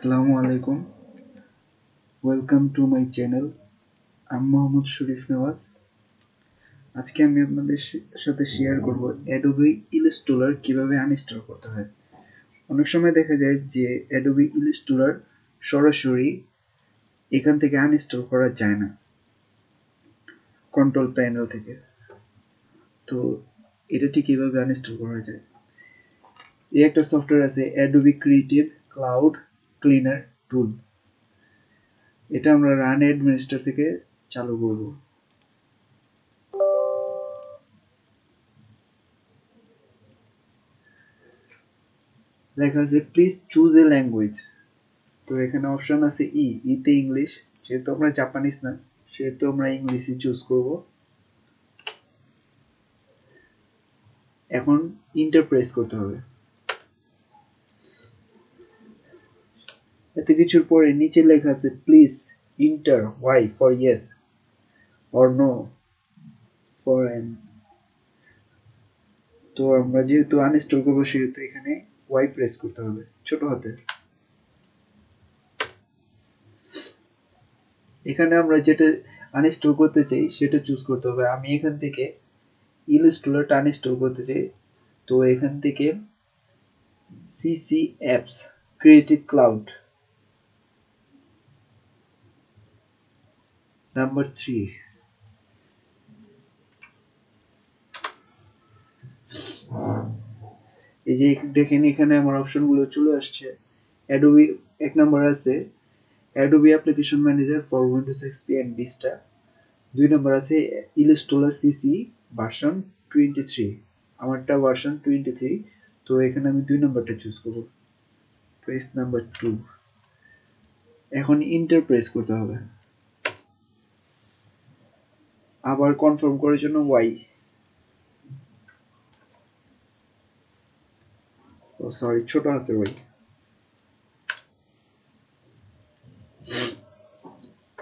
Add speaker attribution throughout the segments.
Speaker 1: Assalamu alaikum. Welcome to my channel. I'm Mohammad Sharif Nawaz. আজকে আমি আপনাদের সাথে শেয়ার করব Adobe Illustrator কিভাবে আনইনস্টল করতে হয়। অনেক সময় দেখা যায় যে Adobe Illustrator সরাসরি এখান থেকে আনইনস্টল করা যায় না কন্ট্রোল প্যানেল থেকে। তো এটা ঠিক কিভাবে আনইনস্টল করা যায়? এই একটা সফটওয়্যার আছে Adobe Creative Cloud Cleaner Tool। এটা আমরা রান অ্যাডমিনিস্ট্রেটর থেকে চালু করব। লেখা আছে প্লিজ চুজ এ ল্যাঙ্গুয়েজ। তো এখানে অপশন আছে তে ইংলিশ, যেহেতু আমরা জাপানিজ না সেহেতু আমরা ইংলিশই চুজ করব। এখন ইন্টার প্রেস করতে হবে। এত কিছুর পরে নিচে লেখা আছে please enter Y for yes or no for N. তো আমরা যেহেতু আনইনস্টল করব সেহেতু এখানে ওয়াই প্রেস করতে হবে ছোট হাতের। এখানে আমরা যেটা আনইনস্টল করতে চাই সেটা চুজ করতে হবে। আমি এখান থেকে ইলাস্ট্রেটর আনইনস্টল করতে চাই, তো এখান থেকে CC apps creative cloud number 3। এই যে দেখেন এখানে আমার অপশনগুলো চলে আসছে। অ্যাডোবি এক নাম্বার আছে Adobe application manager for Windows XP and Vista. 2 number আছে ইলাস্ট্রেটর সিসি ভার্সন 23। আমারটা ভার্সন 23, তো এখানে আমি 2 নাম্বারটা চুজ করব। Press number 2। এখন ইন্টার প্রেস করতে হবে। আবার কনফার্ম করার জন্য ওয়াই। ও সরি, ছোট হাতের ওয়াই।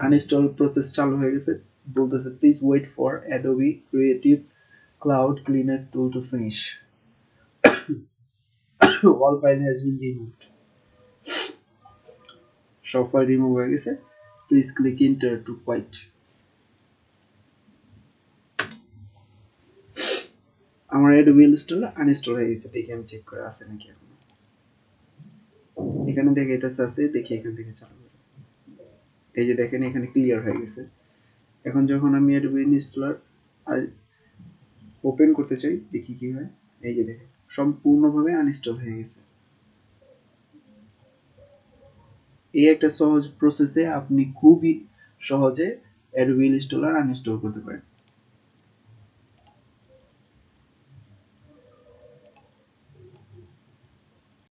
Speaker 1: আনইনস্টল প্রসেস চালু হয়ে গেছে, বলতেছে please wait for Adobe creative cloud cleaner tool to finish. All file has been removed. সব ফাইল রিমুভ হয়ে গেছে। Please click enter to quit. আমার অ্যাডোবি ইলাস্ট্রেটর আনইনস্টল হয়ে গেছে, দেখি আমি চেক করে আছে নাকি এখন। এখানে দেখাইতেছে আছে, দেখি এখান থেকে চালু করি। এই যে দেখেন এখানে ক্লিয়ার হয়ে গেছে। এখন যখন আমি অ্যাডোবি ইনস্টলার আর ওপেন করতে চাই দেখি কি হয়। এই যে দেখেন সম্পূর্ণভাবে আনইনস্টল হয়ে গেছে। এই একটা সহজ প্রসেসে আপনি খুবই সহজে অ্যাডোবি ইলাস্ট্রেটর আনইনস্টল করতে পারেন।